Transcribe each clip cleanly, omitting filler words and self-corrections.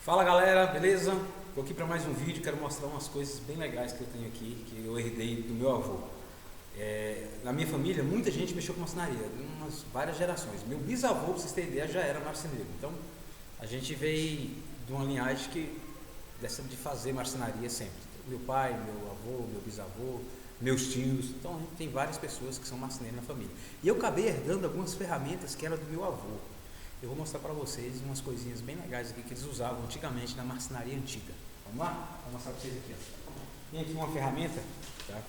Fala galera, beleza? Estou aqui para mais um vídeo, quero mostrar umas coisas bem legais que eu tenho aqui, que eu herdei do meu avô. Na minha família, muita gente mexeu com marcenaria, várias gerações. Meu bisavô, para vocês terem ideia, já era marceneiro. Então, a gente veio de uma linhagem dessa de fazer marcenaria sempre. Meu pai, meu avô, meu bisavô, meus tios. Então, a gente tem várias pessoas que são marceneiros na família. E eu acabei herdando algumas ferramentas que eram do meu avô. Eu vou mostrar para vocês umas coisinhas bem legais aqui que eles usavam antigamente na marcenaria antiga. Vamos lá? Vou mostrar para vocês aqui. Ó. Tem aqui uma ferramenta, tá?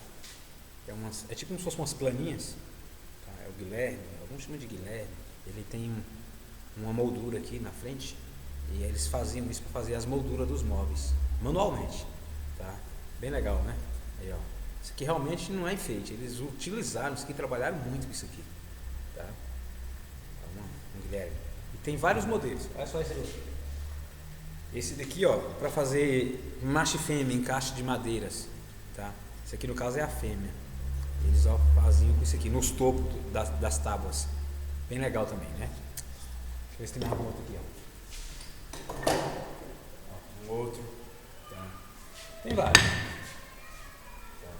É tipo como se fossem umas planinhas. Tá? É o Guilherme, alguns chamam de Guilherme. Ele tem uma moldura aqui na frente e eles faziam isso para fazer as molduras dos móveis, manualmente. Tá? Bem legal, né? Aí, ó. Isso aqui realmente não é enfeite, eles utilizaram isso aqui, trabalharam muito com isso aqui. Tá? Um Guilherme. Tem vários modelos, olha só esse aqui. Esse daqui, ó, para fazer macho e fêmea, encaixe de madeiras, tá? Esse aqui no caso é a fêmea. Eles ó, faziam com isso aqui nos topos das tábuas. Bem legal também, né? Deixa eu ver se tem mais um outro aqui, ó. Ó, um outro, tá? Tem vários. Tá.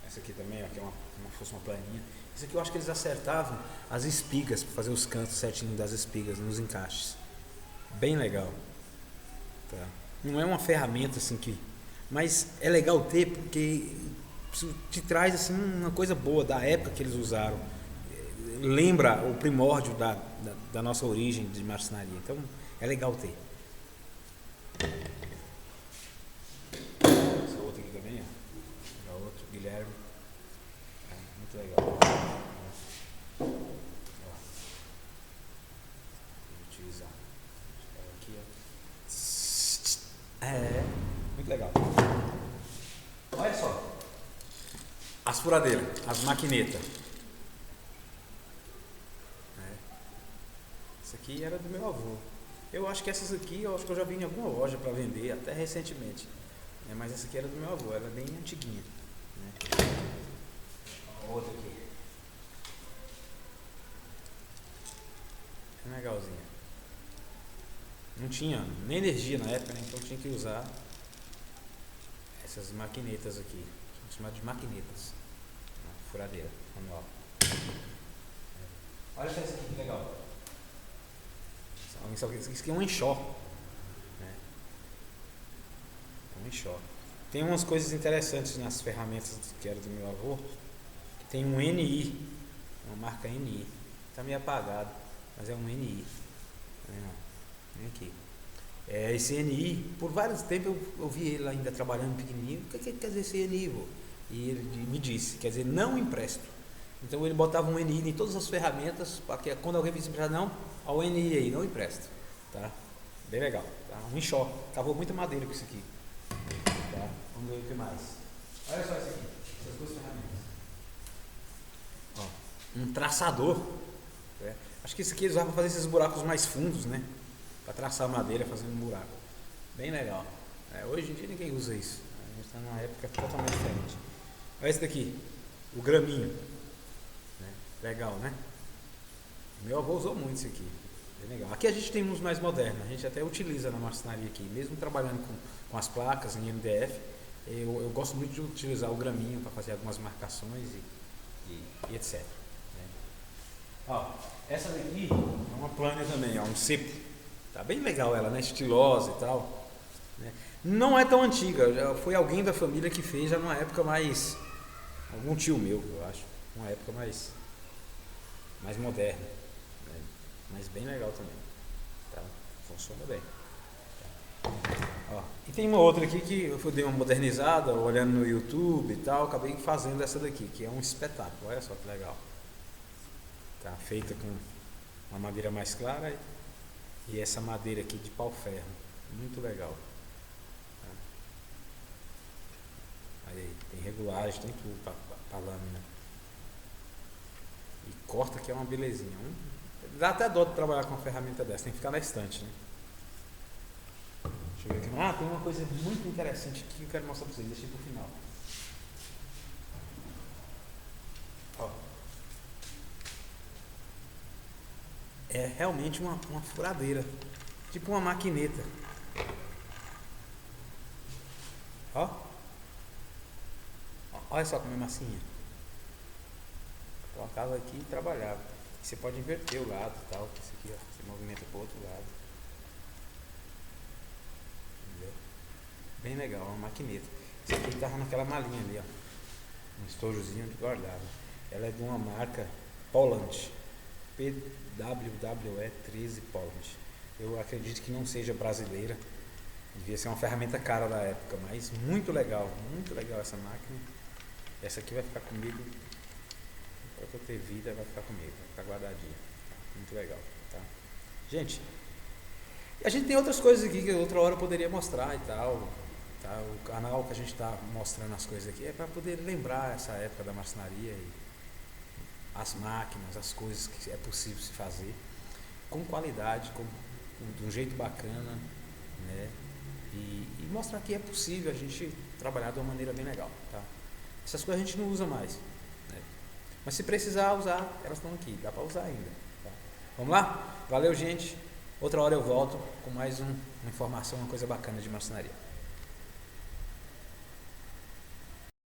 Essa aqui também, ó, que é como se fosse uma planinha. Isso aqui eu acho que eles acertavam as espigas para fazer os cantos certinho das espigas nos encaixes. Bem legal. Tá. Não é uma ferramenta assim mas é legal ter porque isso te traz assim uma coisa boa da época que eles usaram. Lembra o primórdio da nossa origem de marcenaria. Então é legal ter. Esse outro aqui também, ó. É outro, Guilherme. Muito legal. Vou utilizar. Aqui, ó. Muito legal. Olha só. As furadeiras, as maquinetas. Essa aqui era do meu avô. Eu acho que essas aqui, eu acho que eu já vi em alguma loja para vender, até recentemente. Mas essa aqui era do meu avô, ela é bem antiguinha. Né? Outra aqui. É legalzinha. Não tinha nem energia na época, né? Então tinha que usar essas maquinetas aqui. Chamadas de maquinetas. Furadeira, manual. Olha só esse aqui que legal. Isso aqui é um enxó. Né? É um enxó. Tem umas coisas interessantes nas ferramentas que era do meu avô. Que tem um NI, uma marca NI. Está meio apagado, mas é um NI. Vem aqui. Esse NI, por vários tempos eu vi ele ainda trabalhando pequenininho. O que quer dizer esse NI, vô? E ele me disse, quer dizer, não empresto. Então ele botava um NI em todas as ferramentas, para que quando alguém visse emprestar, não, ao NI aí, não empresto. Tá? Bem legal. Tá? Um enxó. Cavou muita madeira com isso aqui. Tá? Vamos ver o que mais. Olha só isso aqui, essas duas ferramentas. Ó, um traçador. Acho que isso aqui eles usavam para fazer esses buracos mais fundos, né? Para traçar madeira fazendo um buraco. Bem legal. Hoje em dia ninguém usa isso. A gente está numa época totalmente diferente. Olha esse daqui, o graminho. Legal, né? Meu avô usou muito isso aqui. Bem legal. Aqui a gente tem uns mais modernos. A gente até utiliza na marcenaria aqui. Mesmo trabalhando com as placas em MDF, eu gosto muito de utilizar o graminho para fazer algumas marcações e etc. Né? Ó, essa daqui é uma plana também, ó, um cepo. Tá bem legal ela, né? Estilosa e tal. Né? Não é tão antiga, já foi alguém da família que fez já numa época mais. Algum tio meu, eu acho. Uma época mais moderna. Né? Mas bem legal também. Tá? Funciona bem. Tá? Ó, e tem uma outra aqui que eu dei uma modernizada, olhando no YouTube e tal, acabei fazendo essa daqui, que é um espetáculo. Olha só que legal. Tá? Feita com uma madeira mais clara e essa madeira aqui de pau-ferro. Muito legal. Tá? Aí tem regulagem, tem tudo para lâmina. E corta que é uma belezinha. Dá até dó de trabalhar com uma ferramenta dessa, tem que ficar na estante, né? Deixa eu ver aqui. Tem uma coisa muito interessante aqui que eu quero mostrar para vocês, deixei para o final. Ó. É realmente uma furadeira, tipo uma maquineta. Ó. Olha só como é massinha. Colocava aqui e trabalhava. Você pode inverter o lado e tal. Esse aqui, ó, você movimenta para o outro lado. Entendeu? Bem legal, uma maquineta. Esse aqui estava naquela malinha ali, ó. Um estojozinho de guardado. Ela é de uma marca Poland. PWWE 13 Poland. Eu acredito que não seja brasileira. Devia ser uma ferramenta cara da época, mas muito legal essa máquina. Essa aqui vai ficar comigo, para eu ter vida, vai ficar comigo, vai ficar guardadinha. Muito legal, tá? Gente, a gente tem outras coisas aqui que outra hora eu poderia mostrar e tal, tá? O canal que a gente está mostrando as coisas aqui é para poder lembrar essa época da marcenaria e as máquinas, as coisas que é possível se fazer com qualidade, de um jeito bacana, né? E mostrar que é possível a gente trabalhar de uma maneira bem legal, tá? Essas coisas a gente não usa mais, né? Mas se precisar usar, elas estão aqui, dá para usar ainda, tá? Vamos lá? Valeu, gente. Outra hora eu volto com mais uma informação, uma coisa bacana de marcenaria.